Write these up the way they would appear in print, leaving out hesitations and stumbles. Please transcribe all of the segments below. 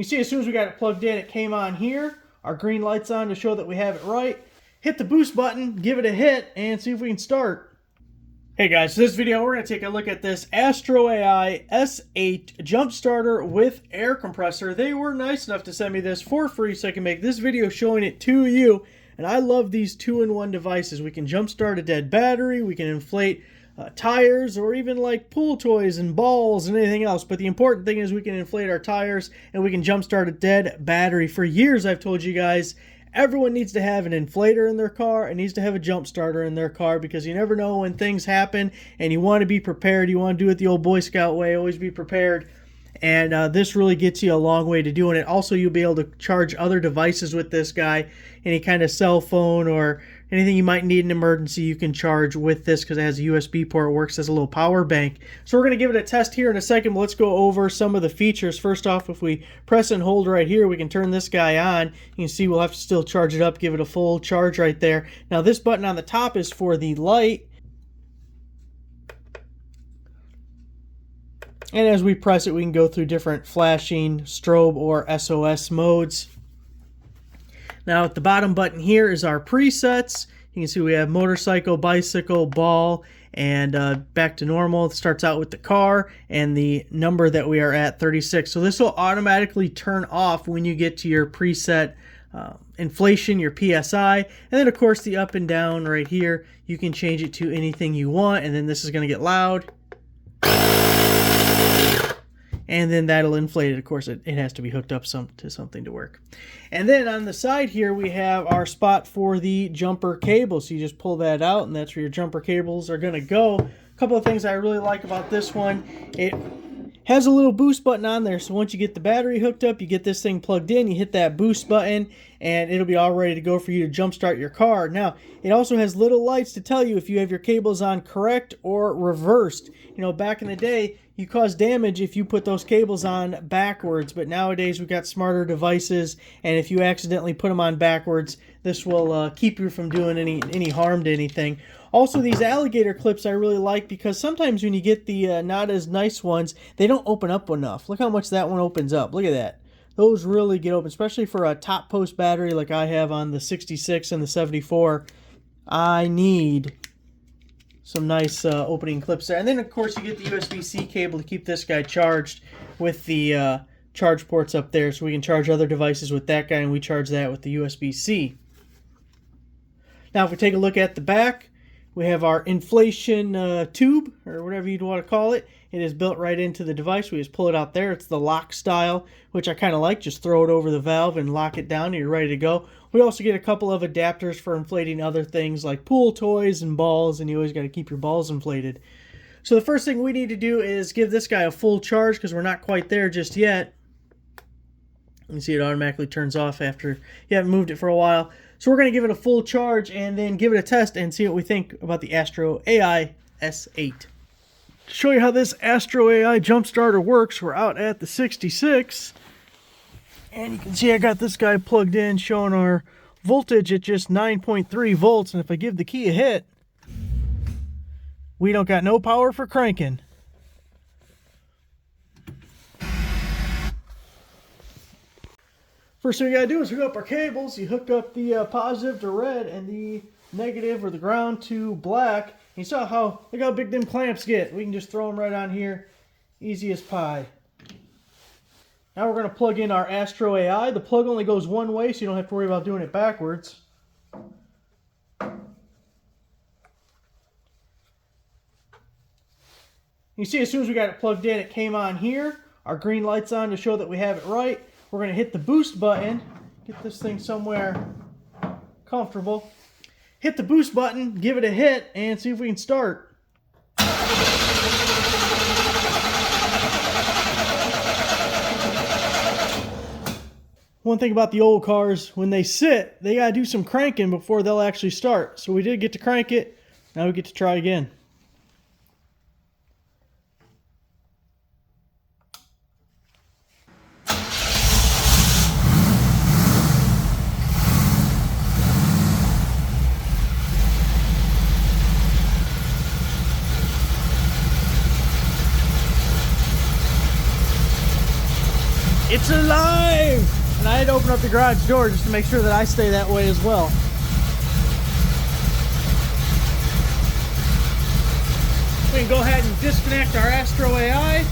You see, as soon as we got it plugged in, it came on here. Our green light's on to show that we have it right. Hit the boost button, give it a hit, and see if we can start. Hey guys, so this video we're going to take a look at this AstroAI S8 jump starter with air compressor. They were nice enough to send me this for free so I can make this video showing it to you. And I love these two-in-one devices. We can jump start a dead battery, we can inflate tires, or even like pool toys and balls and anything else. But the important thing is we can inflate our tires and we can jump start a dead battery. For years I've told you guys, everyone needs to have an inflator in their car and needs to have a jump starter in their car, because you never know when things happen and you want to be prepared. You want to do it the old Boy Scout way, always be prepared. And this really gets you a long way to doing it. Also, you'll be able to charge other devices with this guy. Any kind of cell phone or anything you might need in an emergency, you can charge with this because it has a USB port. It works as a little power bank. So we're going to give it a test here in a second. But let's go over some of the features. First off, if we press and hold right here, we can turn this guy on. You can see we'll have to still charge it up, give it a full charge right there. Now this button on the top is for the light. And as we press it, we can go through different flashing, strobe, or SOS modes. Now at the bottom button here is our presets. You can see we have motorcycle, bicycle, ball, and back to normal. It starts out with the car and the number that we are at, 36. So this will automatically turn off when you get to your preset inflation, your PSI. And then of course the up and down right here, you can change it to anything you want. And then this is going to get loud. And then that'll inflate it. Of course, it has to be hooked up to something to work. And then on the side here, we have our spot for the jumper cable. So you just pull that out, and that's where your jumper cables are going to go. A couple of things I really like about this one. It has a little boost button on there. So once you get the battery hooked up, you get this thing plugged in, you hit that boost button, and it'll be all ready to go for you to jump start your car. Now, it also has little lights to tell you if you have your cables on correct or reversed. You know, back in the day, you cause damage if you put those cables on backwards, but nowadays we've got smarter devices, and if you accidentally put them on backwards, this will keep you from doing any harm to anything. Also, these alligator clips I really like, because sometimes when you get the not as nice ones, they don't open up enough. Look how much that one opens up. Look at that. Those really get open, especially for a top post battery like I have on the 66 and the 74. I need some nice opening clips there. And then, of course, you get the USB-C cable to keep this guy charged with the charge ports up there, so we can charge other devices with that guy, and we charge that with the USB-C. Now, if we take a look at the back, we have our inflation tube, or whatever you'd want to call it. It is built right into the device. We just pull it out there. It's the lock style, which I kind of like. Just throw it over the valve and lock it down, and you're ready to go. We also get a couple of adapters for inflating other things like pool toys and balls, and you always got to keep your balls inflated. So the first thing we need to do is give this guy a full charge, because we're not quite there just yet. You can see it automatically turns off after you haven't moved it for a while. So we're going to give it a full charge and then give it a test and see what we think about the AstroAI S8. To show you how this AstroAI jump starter works, we're out at the 66. And you can see I got this guy plugged in, showing our voltage at just 9.3 volts. And if I give the key a hit, we don't got no power for cranking. First thing we gotta do is hook up our cables. You hook up the positive to red and the negative or the ground to black. You saw how, look how big them clamps get. We can just throw them right on here, easy as pie. Now we're gonna plug in our AstroAI. The plug only goes one way, so you don't have to worry about doing it backwards. You see, as soon as we got it plugged in, it came on here. Our green light's on to show that we have it right. We're going to hit the boost button, get this thing somewhere comfortable. Hit the boost button, give it a hit, and see if we can start. One thing about the old cars, when they sit, they got to do some cranking before they'll actually start. So we did get to crank it, now we get to try again. It's alive! drive! And I had to open up the garage door just to make sure that I stay that way as well. We can go ahead and disconnect our AstroAI.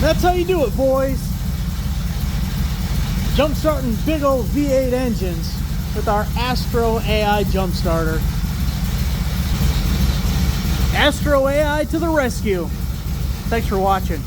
That's how you do it, boys. Jump starting big old V8 engines with our AstroAI jump starter. AstroAI to the rescue. Thanks for watching.